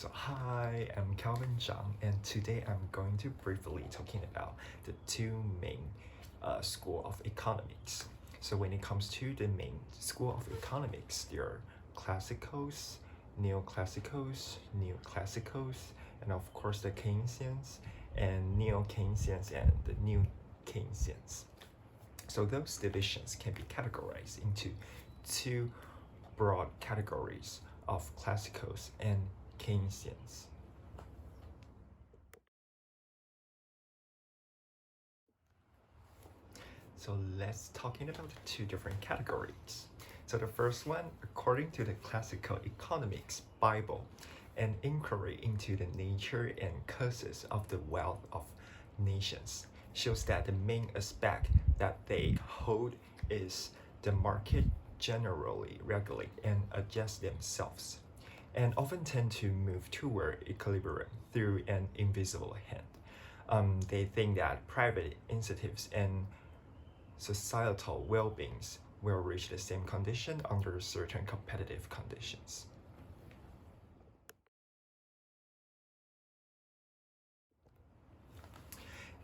So hi, I'm Calvin Zhang, and today I'm going to briefly talking about the two main school of economics. So when it comes to the main school of economics, there are classicals, neoclassicals, and of course the Keynesians, and neo-Keynesians, and the new Keynesians. So those divisions can be categorized into two broad categories of classicals and Keynesians. So let's talking about the two different categories. So the first one, according to the classical economics Bible, an inquiry into the nature and causes of the wealth of nations shows that the main aspect that they hold is the market generally regulate and adjust themselves, and often tend to move toward equilibrium through an invisible hand. They think that private initiatives and societal well-beings will reach the same condition under certain competitive conditions.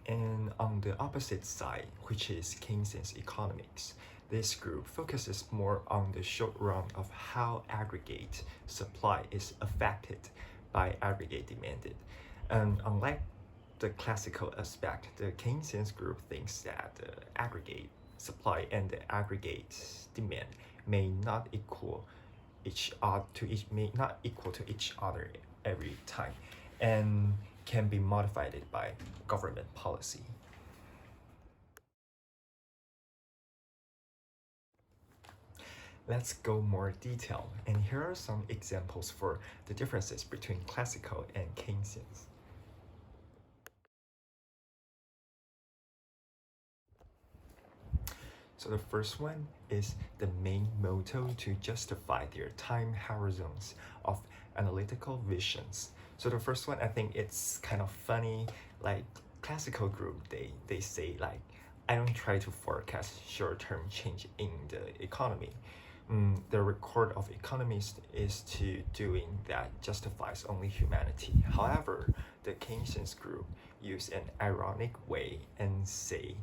And on the opposite side, which is Keynesian economics, this group focuses more on the short run of how aggregate supply is affected by aggregate demanded. And unlike the classical aspect, the Keynesian group thinks that the aggregate supply and the aggregate demand may not equal to each other every time, and can be modified by government policy. Let's go more detailed, and here are some examples for the differences between classical and Keynesians. So the first one is the main motto to justify their time horizons of analytical visions. So the first one, I think it's kind of funny. Like classical group, they say like, I don't try to forecast short-term change in the economy. The record of economists is to doing that justifies only humanity. However, the Keynesian group use an ironic way and say,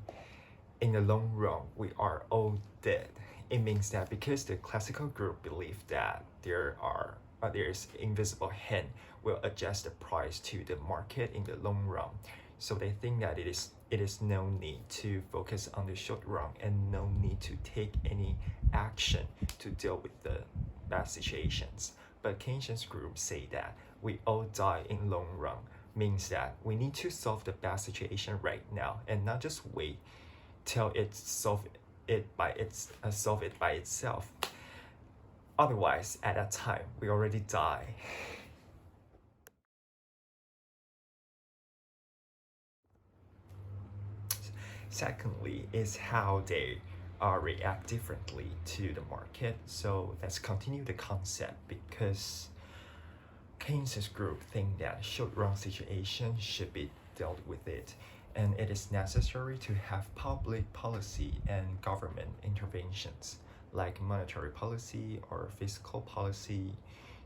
in the long run, we are all dead. It means that because the classical group believe that there is invisible hand will adjust the price to the market in the long run. So they think that it is no need to focus on the short run and no need to take any action to deal with the bad situations. But Keynesian group say that we all die in long run, means that we need to solve the bad situation right now and not just wait till it solve it by itself. Otherwise, at that time, we already die. Secondly, is how they react differently to the market. So let's continue the concept, because Keynes' group think that short-run situation should be dealt with it, and it is necessary to have public policy and government interventions like monetary policy or fiscal policy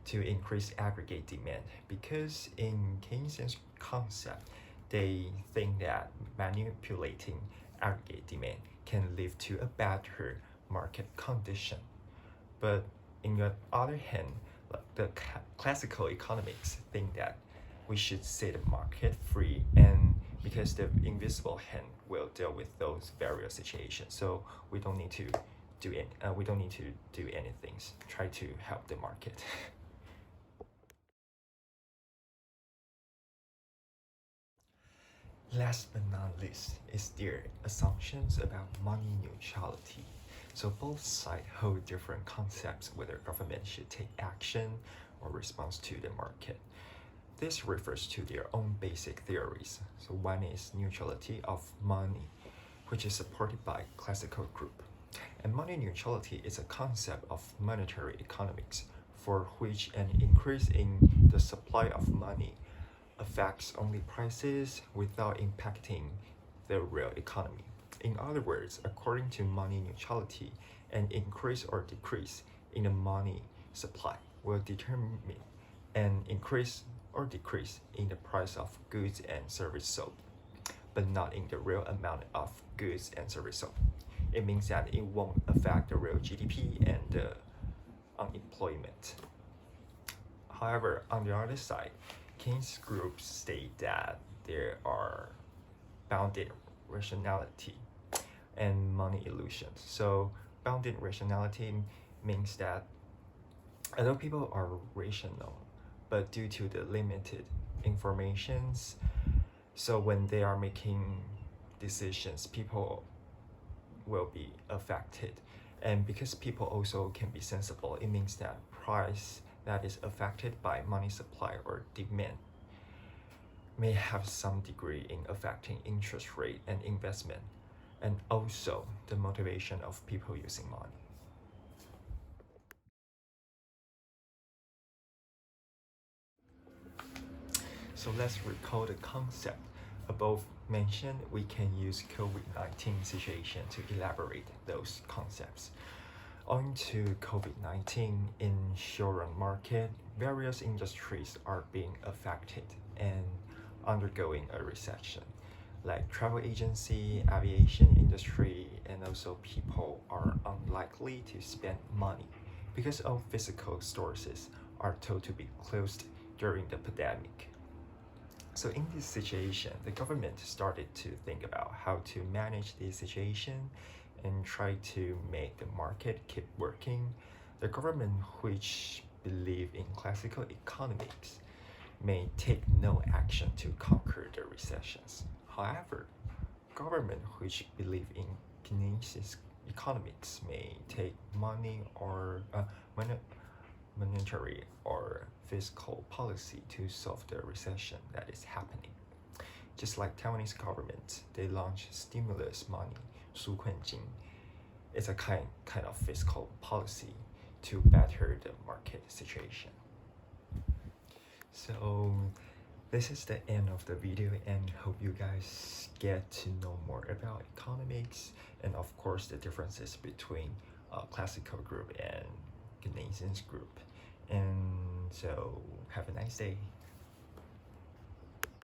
to increase aggregate demand, because in Keynesian concept, they think that manipulating aggregate demand can lead to a better market condition. But on the other hand, the classical economics think that we should set the market free, and because the invisible hand will deal with those various situations, so we don't need to do anything. Try to help the market. Last but not least is their assumptions about money neutrality. So both sides hold different concepts whether government should take action or response to the market. This refers to their own basic theories. So one is neutrality of money, which is supported by classical group. And money neutrality is a concept of monetary economics for which an increase in the supply of money affects only prices without impacting the real economy. In other words, according to money neutrality, an increase or decrease in the money supply will determine an increase or decrease in the price of goods and services sold, but not in the real amount of goods and services sold. It means that it won't affect the real GDP and the unemployment. However, on the other side, Keynes group state that there are bounded rationality and money illusions. So bounded rationality means that although people are rational, but due to the limited informations, so when they are making decisions, people will be affected. And because people also can be sensible, it means that price that is affected by money supply or demand may have some degree in affecting interest rate and investment, and also the motivation of people using money. So let's recall the concept above mentioned. We can use COVID-19 situation to elaborate those concepts. Owing to COVID-19 insurance market, various industries are being affected and undergoing a recession, like travel agency, aviation industry, and also people are unlikely to spend money because all physical stores are told to be closed during the pandemic. So in this situation, the government started to think about how to manage this situation and try to make the market keep working. The government, which believe in classical economics, may take no action to conquer the recessions. However, government which believe in Keynesian economics may take money or monetary or fiscal policy to solve the recession that is happening. Just like Taiwanese government, they launched stimulus money, 纾困金. It's a kind of fiscal policy to better the market situation. So this is the end of the video, and hope you guys get to know more about economics and of course the differences between classical group and Keynesian group. And so have a nice day.